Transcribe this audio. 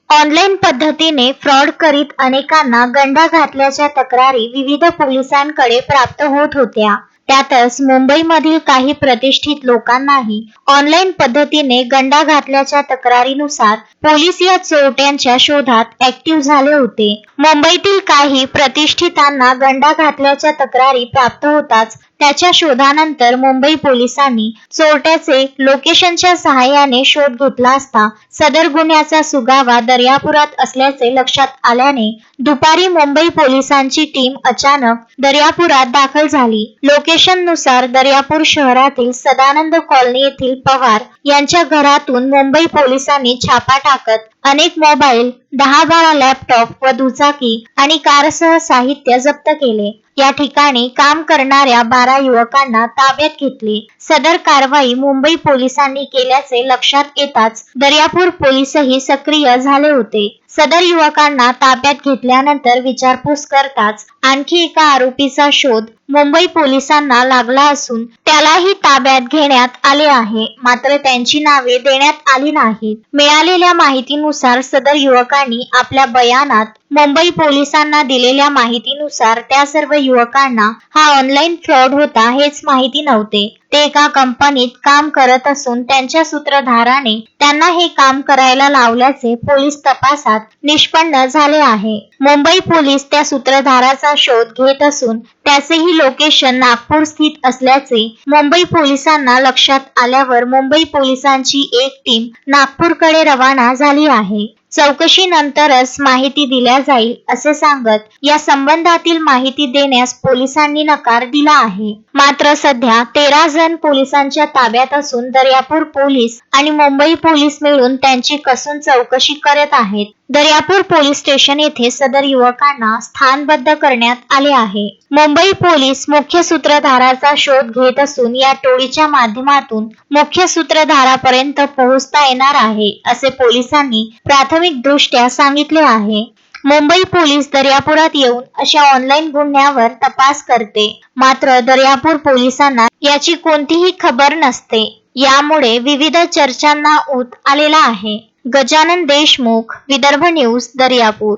Online पद्धतीने fraud करीत अनेकांना गंडा घातल्याच्या तक्रारी विविध पोलिसांकडे प्राप्त होत होत्या. त्यातच मुंबईमधील काही प्रतिष्ठित लोकांनाही ऑनलाईन पद्धतीने गंडा घातल्याच्या तक्रारीनुसार पोलीस या चोरट्यांच्या शोधात ऍक्टिव्ह झाले होते. मुंबईतील काही प्रतिष्ठितांना गंडा घातल्याच्या तक्रारी प्राप्त होताच त्याच्या शोधानंतर मुंबई पोलिसांनी चोरट्याचे लोकेशनच्या सहाय्याने शोध घेतला असता सदर गुन्ह्याचा सुगावा दर्यापुरात असल्याचे लक्षात आल्याने दुपारी मुंबई पोलिसांची टीम अचानक दर्यापुरात दाखल झाली. लोकेशननुसार दर्यापूर शहरातील सदानंद कॉलनी येथील पवार यांच्या घरातून मुंबई पोलिसांनी छापा टाकत अनेक मोबाईल, 10-12 लॅपटॉप व दुचाकी आणि कारसह साहित्य जप्त केले. या ठिकाणी काम करणाऱ्या 12 युवकांना ताब्यात घेतले. सदर कारवाई मुंबई पोलिसांनी केल्याचे लक्षात येताच दर्यापूर पोलीसही सक्रिय झाले होते. सदर युवकांना ताब्यात घेतल्यानंतर विचारपूस करताच आणखी एका आरोपीचा शोध मुंबई पोलिसांना लागला असून त्यालाही ताब्यात घेण्यात आले आहे. मात्र त्यांची नावे देण्यात आली नाहीत. मिळालेल्या माहितीनुसार सदर युवकांनी आपल्या बयानात मुंबई पोलिसांना दिलेल्या माहितीनुसार त्या सर्व युवकांना हा ऑनलाईन फ्रॉड होता हेच माहिती नव्हते. ते एका कंपनीत काम करत असून त्यांच्या सूत्रधाराने त्यांना हे काम करायला लावल्याचे पोलीस तपासात निष्पन्न झाले आहे. मुंबई पोलीस त्या सूत्रधाराचा शोध घेत असून त्याचेही लोकेशन नागपूर स्थित असल्याचे मुंबई पोलिसांना लक्षात आल्यावर मुंबई पोलिसांची एक टीम नागपूरकडे रवाना झाली आहे. चौकशीनंतरच माहिती दिल्या जाईल असे सांगत या संबंधातील माहिती देण्यास पोलिसांनी नकार दिला आहे. मात्र सध्या 13 जण पोलिसांच्या ताब्यात असून दर्यापूर पोलीस आणि मुंबई पोलीस मिळून त्यांची कसून चौकशी करत आहेत. दर्यापूर पोलीस स्टेशन येथे सदर युवकांना स्थानबद्ध करण्यात आले आहे. मुंबई पोलीस मुख्य सूत्रधाराचा शोध घेत असून या टोळीच्या माध्यमातून मुख्य सूत्रधारापर्यंत पोहोचता येणार आहे असे पोलिसांनी प्राथमिक दृष्ट्या सांगितले आहे. मुंबई पोलीस दर्यापुरात येऊन अशा ऑनलाईन गुन्ह्यावर तपास करते. मात्र दर्यापूर पोलिसांना याची कोणतीही खबर नसते. यामुळे विविध चर्चांना ऊत आलेला आहे. गजानन देशमुख, विदर्भ न्यूज, दर्यापूर.